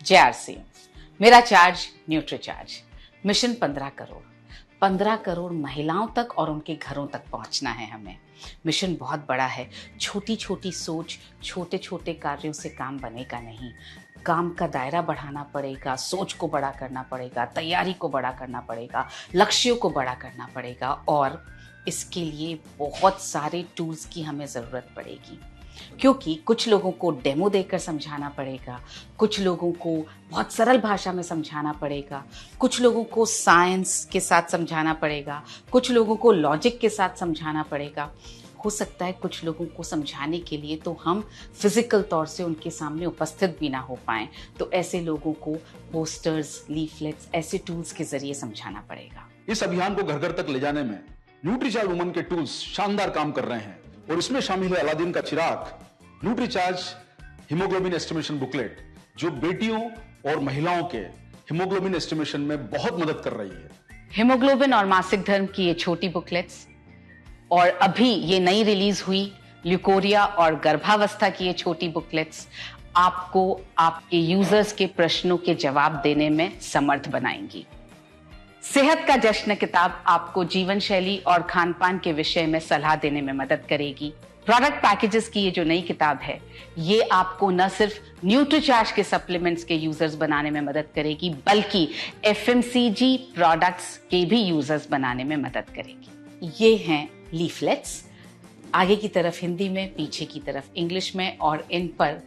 जय आरसी। मेरा charge Nutricharge. Mission 15 crore. 15 crore महिलाओं तक और उनके घरों तक पहुंचना है हमें। मिशन बहुत बड़ा है। छोटी छोटी सोच, छोटे छोटे कार्यों से काम बनेगा नहीं। काम का दायरा बढ़ाना पड़ेगा, सोच को बड़ा करना पड़ेगा, तैयारी को बड़ा करना पड़ेगा, लक्ष्यों को बड़ा करना पड़ेगा और इसके लिए बहुत सारे टूल्स की हमें ज़रूरत पड़ेगी। क्योंकि कुछ लोगों को डेमो देकर समझाना पड़ेगा, कुछ लोगों को बहुत सरल भाषा में समझाना पड़ेगा, कुछ लोगों को साइंस के साथ समझाना पड़ेगा, कुछ लोगों को लॉजिक के साथ समझाना पड़ेगा। हो सकता है कुछ लोगों को समझाने के लिए तो हम फिजिकल तौर से उनके सामने उपस्थित भी ना हो पाएं, तो ऐसे लोगों को पोस्टर्स, लीफलेट्स, ऐसे टूल्स के जरिए समझाना पड़ेगा। इस अभियान को घर घर तक ले जाने में न्यूट्रीचार्ज वुमन के टूल्स शानदार काम कर रहे हैं और इसमें शामिल है अलादीन का चिराग, न्यूट्रीचार्ज हीमोग्लोबिन एस्टिमेशन बुकलेट, जो बेटियों और महिलाओं के हीमोग्लोबिन एस्टिमेशन में बहुत मदद कर रही है। हीमोग्लोबिन और मासिक धर्म की ये छोटी बुकलेट्स और अभी ये नई रिलीज हुई ल्यूकोरिया और गर्भावस्था की ये छोटी बुकलेट्स आपको आपके यूजर्स के प्रश्नों के जवाब देने में समर्थ बनाएंगी। सेहत का जश्न किताब आपको जीवन शैली और खान पान के विषय में सलाह देने में मदद करेगी। प्रोडक्ट पैकेजेस की ये जो नई किताब है, ये आपको न सिर्फ न्यूट्रीचार्ज के सप्लीमेंट्स के यूजर्स बनाने में मदद करेगी, बल्कि एफएमसीजी प्रोडक्ट्स के भी यूजर्स बनाने में मदद करेगी। ये हैं लीफलेट्स, आगे की तरफ हिंदी में, पीछे की तरफ इंग्लिश में, और इन पर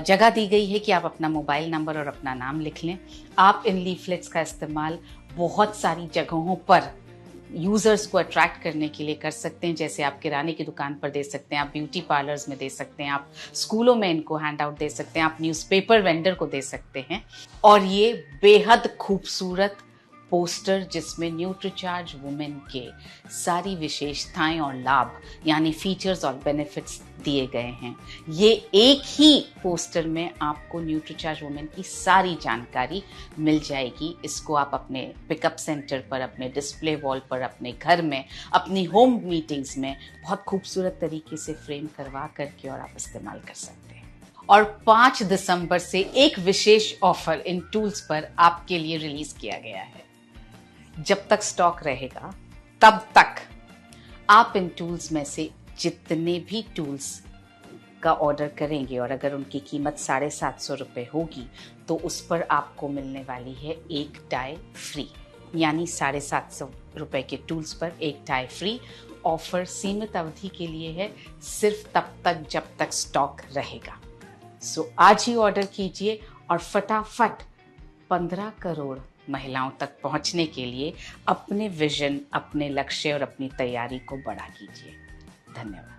जगह दी गई है कि आप अपना मोबाइल नंबर और अपना नाम लिख लें। आप इन लीफलेट्स का इस्तेमाल बहुत सारी जगहों पर यूजर्स को अट्रैक्ट करने के लिए कर सकते हैं। जैसे आप किराने की दुकान पर दे सकते हैं, आप ब्यूटी पार्लर्स में दे सकते हैं, आप स्कूलों में इनको हैंड आउट दे सकते हैं, आप न्यूज़पेपर वेंडर को दे सकते हैं। और ये बेहद खूबसूरत पोस्टर जिसमें न्यूट्रीचार्ज वुमेन के सारी विशेषताएं और लाभ यानी फीचर्स और बेनिफिट्स दिए गए हैं। ये एक ही पोस्टर में आपको न्यूट्रीचार्ज वुमेन की सारी जानकारी मिल जाएगी। इसको आप अपने पिकअप सेंटर पर, अपने डिस्प्ले वॉल पर, अपने घर में, अपनी होम मीटिंग्स में बहुत खूबसूरत तरीके से फ्रेम करवा करके और आप इस्तेमाल कर सकते हैं। और 5 दिसंबर से एक विशेष ऑफर इन टूल्स पर आपके लिए रिलीज किया गया है। जब तक स्टॉक रहेगा तब तक आप इन टूल्स में से जितने भी टूल्स का ऑर्डर करेंगे और अगर उनकी कीमत 750 रुपये होगी तो उस पर आपको मिलने वाली है एक टाई फ्री, यानी 750 रुपये के टूल्स पर एक टाई फ्री। ऑफर सीमित अवधि के लिए है, सिर्फ तब तक जब तक स्टॉक रहेगा। सो आज ही ऑर्डर कीजिए और फटाफट 15 करोड़ महिलाओं तक पहुंचने के लिए अपने विजन, अपने लक्ष्य और अपनी तैयारी को बड़ा कीजिए। धन्यवाद।